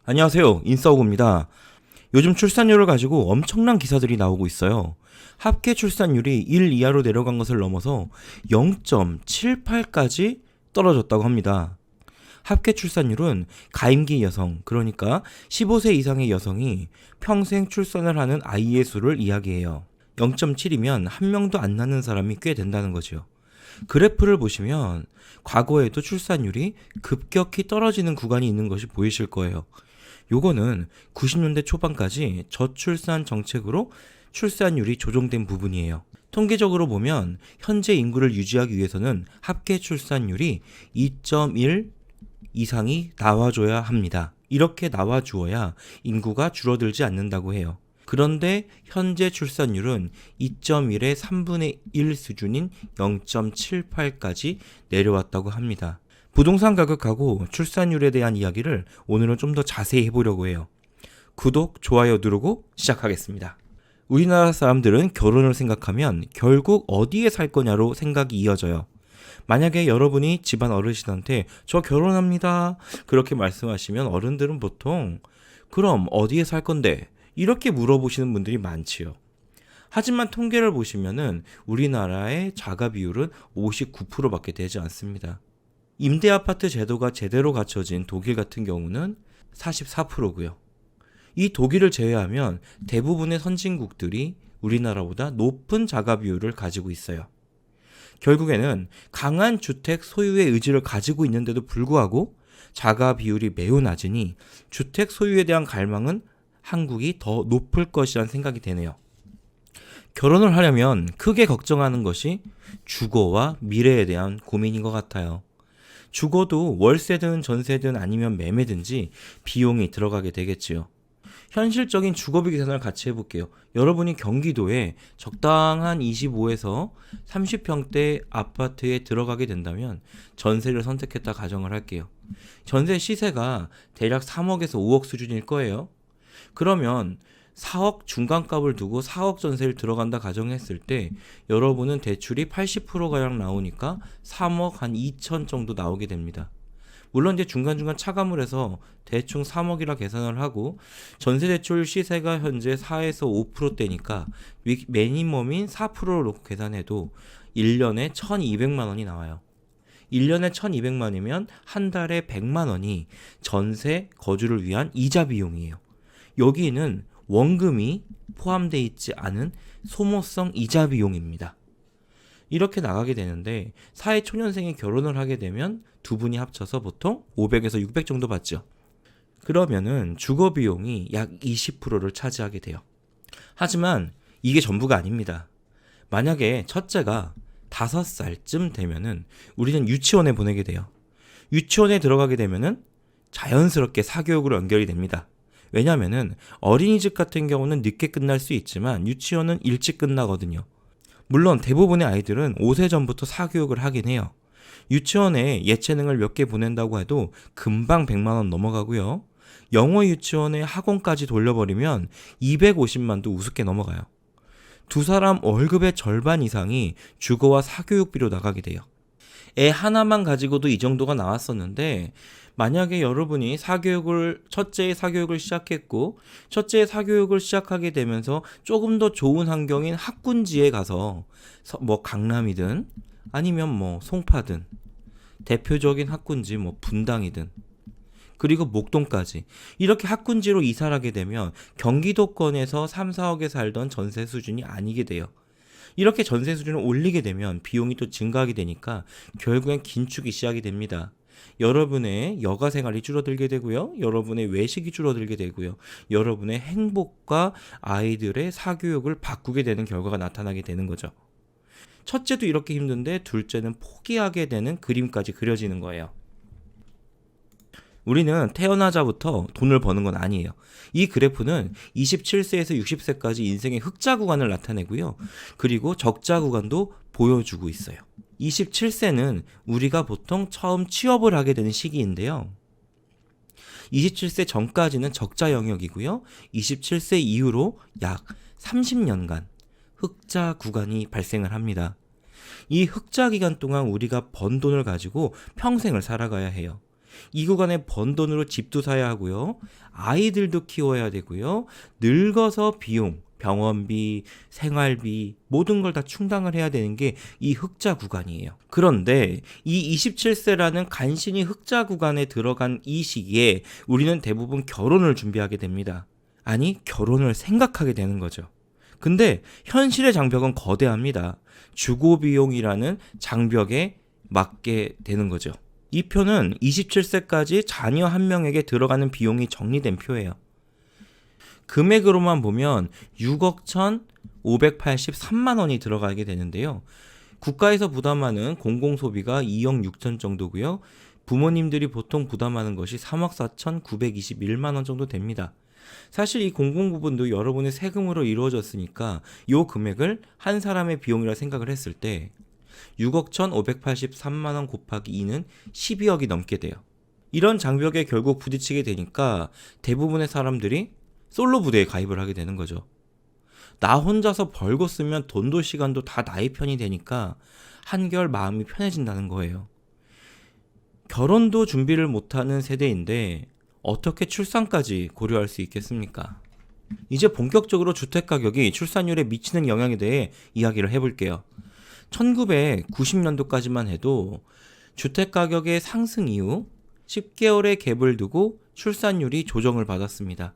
안녕하세요. 인싸오고입니다. 요즘 출산율을 가지고 엄청난 기사들이 나오고 있어요. 합계 출산율이 1 이하로 내려간 것을 넘어서 0.78까지 떨어졌다고 합니다. 합계 출산율은 가임기 여성, 그러니까 15세 이상의 여성이 평생 출산을 하는 아이의 수를 이야기해요. 0.7이면 한 명도 안 낳는 사람이 꽤 된다는 거죠. 그래프를 보시면 과거에도 출산율이 급격히 떨어지는 구간이 있는 것이 보이실 거예요. 요거는 90년대 초반까지 저출산 정책으로 출산율이 조정된 부분이에요. 통계적으로 보면 현재 인구를 유지하기 위해서는 합계 출산율이 2.1 이상이 나와줘야 합니다. 이렇게 나와주어야 인구가 줄어들지 않는다고 해요. 그런데 현재 출산율은 2.1의 3분의 1 수준인 0.78까지 내려왔다고 합니다. 부동산 가격하고 출산율에 대한 이야기를 오늘은 좀 더 자세히 해보려고 해요. 구독, 좋아요 누르고 시작하겠습니다. 우리나라 사람들은 결혼을 생각하면 결국 어디에 살 거냐로 생각이 이어져요. 만약에 여러분이 집안 어르신한테 저 결혼합니다 그렇게 말씀하시면 어른들은 보통 그럼 어디에 살 건데? 이렇게 물어보시는 분들이 많지요. 하지만 통계를 보시면은 우리나라의 자가 비율은 59%밖에 되지 않습니다. 임대아파트 제도가 제대로 갖춰진 독일 같은 경우는 44%고요. 이 독일을 제외하면 대부분의 선진국들이 우리나라보다 높은 자가 비율을 가지고 있어요. 결국에는 강한 주택 소유의 의지를 가지고 있는데도 불구하고 자가 비율이 매우 낮으니 주택 소유에 대한 갈망은 한국이 더 높을 것이라는 생각이 되네요. 결혼을 하려면 크게 걱정하는 것이 주거와 미래에 대한 고민인 것 같아요. 주거도 월세든 전세든 아니면 매매든지 비용이 들어가게 되겠지요. 현실적인 주거비 계산을 같이 해볼게요. 여러분이 경기도에 적당한 25에서 30평대 아파트에 들어가게 된다면 전세를 선택했다 가정을 할게요. 전세 시세가 대략 3억에서 5억 수준일 거예요. 그러면 4억 중간값을 두고 4억 전세를 들어간다 가정했을 때 여러분은 대출이 80%가량 나오니까 3억 한 2천 정도 나오게 됩니다. 물론 이제 중간중간 차감을 해서 대충 3억이라 계산을 하고 전세 대출 시세가 현재 4에서 5%대니까 미니멈인 4%를 놓고 계산해도 1년에 1,200만 원이 나와요. 1년에 1,200만이면 한 달에 100만 원이 전세 거주를 위한 이자 비용이에요. 여기는 원금이 포함되어 있지 않은 소모성 이자 비용입니다. 이렇게 나가게 되는데 사회초년생이 결혼을 하게 되면 두 분이 합쳐서 보통 500에서 600 정도 받죠. 그러면은 주거 비용이 약 20%를 차지하게 돼요. 하지만 이게 전부가 아닙니다. 만약에 첫째가 5살쯤 되면은 우리는 유치원에 보내게 돼요. 유치원에 들어가게 되면은 자연스럽게 사교육으로 연결이 됩니다. 왜냐면은 어린이집 같은 경우는 늦게 끝날 수 있지만 유치원은 일찍 끝나거든요. 물론 대부분의 아이들은 5세 전부터 사교육을 하긴 해요. 유치원에 예체능을 몇 개 보낸다고 해도 금방 100만 원 넘어가고요. 영어 유치원에 학원까지 돌려버리면 250만도 우습게 넘어가요. 두 사람 월급의 절반 이상이 주거와 사교육비로 나가게 돼요. 애 하나만 가지고도 이 정도가 나왔었는데 만약에 여러분이 첫째의 사교육을 시작했고 첫째의 사교육을 시작하게 되면서 조금 더 좋은 환경인 학군지에 가서 뭐 강남이든 아니면 뭐 송파든 대표적인 학군지 뭐 분당이든 그리고 목동까지 이렇게 학군지로 이사를 하게 되면 경기도권에서 3, 4억에 살던 전세 수준이 아니게 돼요. 이렇게 전세 수준을 올리게 되면 비용이 또 증가하게 되니까 결국엔 긴축이 시작이 됩니다. 여러분의 여가 생활이 줄어들게 되고요. 여러분의 외식이 줄어들게 되고요. 여러분의 행복과 아이들의 사교육을 바꾸게 되는 결과가 나타나게 되는 거죠. 첫째도 이렇게 힘든데 둘째는 포기하게 되는 그림까지 그려지는 거예요. 우리는 태어나자부터 돈을 버는 건 아니에요. 이 그래프는 27세에서 60세까지 인생의 흑자 구간을 나타내고요. 그리고 적자 구간도 보여주고 있어요. 27세는 우리가 보통 처음 취업을 하게 되는 시기인데요. 27세 전까지는 적자 영역이고요. 27세 이후로 약 30년간 흑자 구간이 발생을 합니다. 이 흑자 기간 동안 우리가 번 돈을 가지고 평생을 살아가야 해요. 이 구간에 번 돈으로 집도 사야 하고요. 아이들도 키워야 되고요. 늙어서 비용, 병원비, 생활비 모든 걸 다 충당을 해야 되는 게 이 흑자 구간이에요. 그런데 이 27세라는 간신히 흑자 구간에 들어간 이 시기에 우리는 대부분 결혼을 준비하게 됩니다. 아니, 결혼을 생각하게 되는 거죠. 근데 현실의 장벽은 거대합니다. 주거 비용이라는 장벽에 맞게 되는 거죠. 이 표는 27세까지 자녀 한 명에게 들어가는 비용이 정리된 표예요. 금액으로만 보면 6억 1,583만 원이 들어가게 되는데요. 국가에서 부담하는 공공소비가 2억 6천 정도고요. 부모님들이 보통 부담하는 것이 3억 4,921만 원 정도 됩니다. 사실 이 공공 부분도 여러분의 세금으로 이루어졌으니까 이 금액을 한 사람의 비용이라 생각을 했을 때 6억 1,583만 원 곱하기 2는 12억이 넘게 돼요. 이런 장벽에 결국 부딪히게 되니까 대부분의 사람들이 솔로 부대에 가입을 하게 되는 거죠. 나 혼자서 벌고 쓰면 돈도 시간도 다 나의 편이 되니까 한결 마음이 편해진다는 거예요. 결혼도 준비를 못하는 세대인데 어떻게 출산까지 고려할 수 있겠습니까? 이제 본격적으로 주택가격이 출산율에 미치는 영향에 대해 이야기를 해볼게요. 1990년도까지만 해도 주택가격의 상승 이후 10개월의 갭을 두고 출산율이 조정을 받았습니다.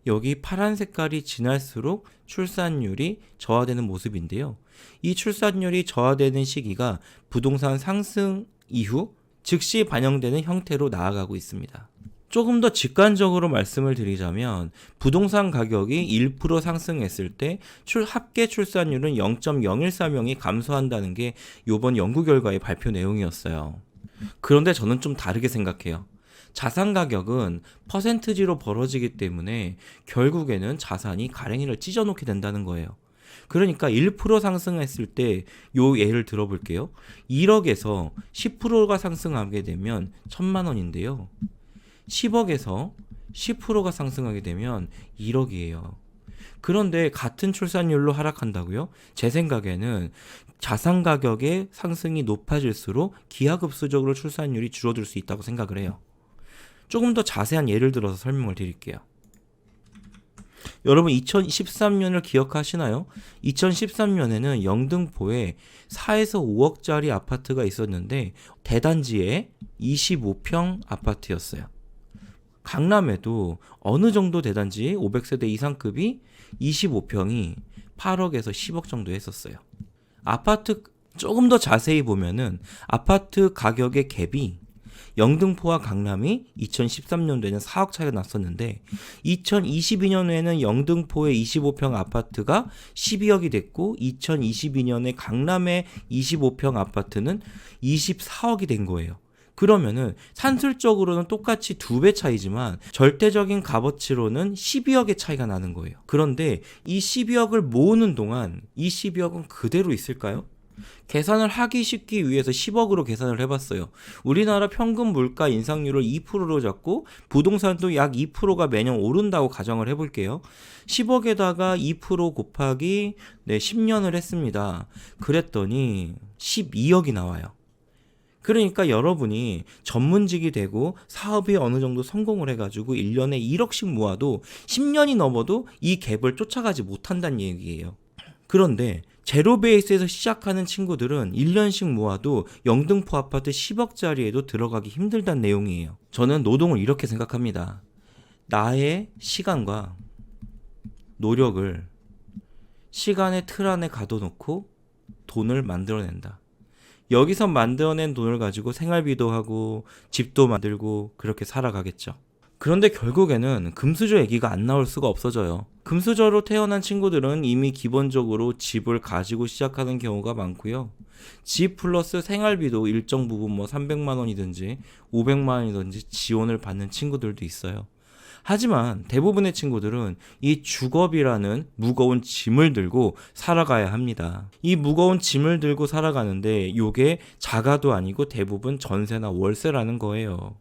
여기 파란 색깔이 지날수록 출산율이 저하되는 모습인데요. 이 출산율이 저하되는 시기가 부동산 상승 이후 즉시 반영되는 형태로 나아가고 있습니다. 조금 더 직관적으로 말씀을 드리자면 부동산 가격이 1% 상승했을 때 합계 출산율은 0.014명이 감소한다는 게 이번 연구 결과의 발표 내용이었어요. 그런데 저는 좀 다르게 생각해요. 자산 가격은 퍼센트지로 벌어지기 때문에 결국에는 자산이 가랭이를 찢어놓게 된다는 거예요. 그러니까 1% 상승했을 때 요 예를 들어볼게요. 1억에서 10%가 상승하게 되면 1,000만 원인데요. 10억에서 10%가 상승하게 되면 1억이에요. 그런데 같은 출산율로 하락한다고요? 제 생각에는 자산 가격의 상승이 높아질수록 기하급수적으로 출산율이 줄어들 수 있다고 생각을 해요. 조금 더 자세한 예를 들어서 설명을 드릴게요. 여러분 2013년을 기억하시나요? 2013년에는 영등포에 4에서 5억짜리 아파트가 있었는데 대단지에 25평 아파트였어요. 강남에도 어느 정도 대단지 500세대 이상급이 25평이 8억에서 10억 정도 했었어요. 아파트 조금 더 자세히 보면은 아파트 가격의 갭이 영등포와 강남이 2013년도에는 4억 차이가 났었는데 2022년에는 영등포의 25평 아파트가 12억이 됐고 2022년에 강남의 25평 아파트는 24억이 된 거예요. 그러면은 산술적으로는 똑같이 2배 차이지만 절대적인 값어치로는 12억의 차이가 나는 거예요. 그런데 이 12억을 모으는 동안 이 12억은 그대로 있을까요? 계산을 하기 쉽기 위해서 10억으로 계산을 해봤어요. 우리나라 평균 물가 인상률을 2%로 잡고 부동산도 약 2%가 매년 오른다고 가정을 해볼게요. 10억에다가 2% 곱하기 10년을 했습니다. 그랬더니 12억이 나와요. 그러니까 여러분이 전문직이 되고 사업이 어느 정도 성공을 해가지고 1년에 1억씩 모아도 10년이 넘어도 이 갭을 쫓아가지 못한다는 얘기예요. 그런데 제로 베이스에서 시작하는 친구들은 1년씩 모아도 영등포 아파트 10억짜리에도 들어가기 힘들다는 내용이에요. 저는 노동을 이렇게 생각합니다. 나의 시간과 노력을 시간의 틀 안에 가둬놓고 돈을 만들어낸다. 여기서 만들어낸 돈을 가지고 생활비도 하고 집도 만들고 그렇게 살아가겠죠. 그런데 결국에는 금수저 얘기가 안 나올 수가 없어져요. 금수저로 태어난 친구들은 이미 기본적으로 집을 가지고 시작하는 경우가 많고요. 집 플러스 생활비도 일정 부분 300만 원이든지 500만 원이든지 지원을 받는 친구들도 있어요. 하지만 대부분의 친구들은 이 주거비라는 무거운 짐을 들고 살아가야 합니다. 이 무거운 짐을 들고 살아가는데 이게 자가도 아니고 대부분 전세나 월세라는 거예요.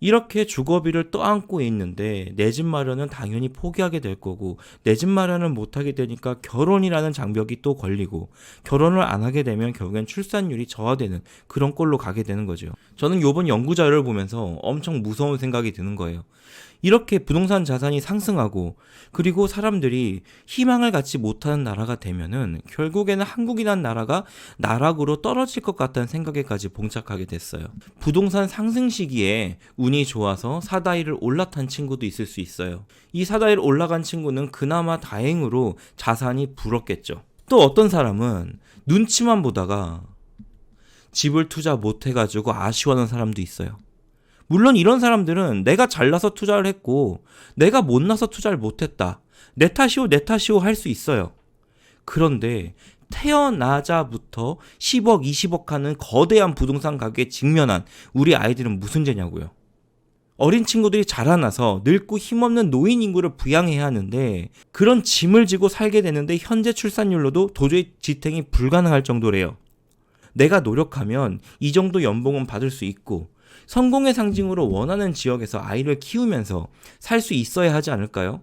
이렇게 주거비를 떠안고 있는데 내 집 마련은 당연히 포기하게 될 거고, 내 집 마련을 못하게 되니까 결혼이라는 장벽이 또 걸리고, 결혼을 안 하게 되면 결국엔 출산율이 저하되는 그런 꼴로 가게 되는 거죠. 저는 요번 연구 자료를 보면서 엄청 무서운 생각이 드는 거예요. 이렇게 부동산 자산이 상승하고, 그리고 사람들이 희망을 갖지 못하는 나라가 되면은 결국에는 한국이라는 나라가 나락으로 떨어질 것 같다는 생각에까지 봉착하게 됐어요. 부동산 상승 시기에 운이 좋아서 사다리를 올라탄 친구도 있을 수 있어요. 이 사다리를 올라간 친구는 그나마 다행으로 자산이 불었겠죠. 또 어떤 사람은 눈치만 보다가 집을 투자 못 해가지고 아쉬워하는 사람도 있어요. 물론 이런 사람들은 내가 잘나서 투자를 했고 내가 못나서 투자를 못했다, 내 탓이오 할 수 있어요. 그런데 태어나자부터 10억 20억 하는 거대한 부동산 가격에 직면한 우리 아이들은 무슨 죄냐고요. 어린 친구들이 자라나서 늙고 힘없는 노인 인구를 부양해야 하는데 그런 짐을 지고 살게 되는데 현재 출산율로도 도저히 지탱이 불가능할 정도래요. 내가 노력하면 이 정도 연봉은 받을 수 있고 성공의 상징으로 원하는 지역에서 아이를 키우면서 살 수 있어야 하지 않을까요?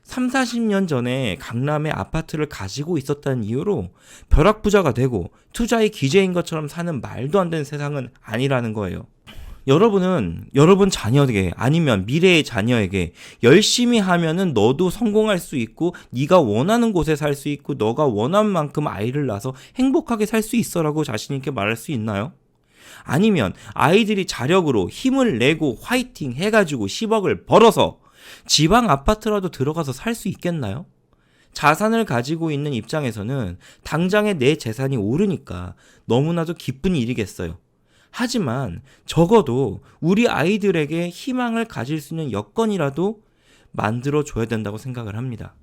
3, 40년 전에 강남에 아파트를 가지고 있었다는 이유로 벼락부자가 되고 투자의 기재인 것처럼 사는 말도 안 되는 세상은 아니라는 거예요. 여러분은 여러분 자녀에게 아니면 미래의 자녀에게 열심히 하면은 너도 성공할 수 있고 네가 원하는 곳에 살 수 있고 너가 원하는 만큼 아이를 낳아서 행복하게 살 수 있어라고 자신 있게 말할 수 있나요? 아니면 아이들이 자력으로 힘을 내고 화이팅 해가지고 10억을 벌어서 지방 아파트라도 들어가서 살 수 있겠나요? 자산을 가지고 있는 입장에서는 당장에 내 재산이 오르니까 너무나도 기쁜 일이겠어요. 하지만 적어도 우리 아이들에게 희망을 가질 수 있는 여건이라도 만들어줘야 된다고 생각을 합니다.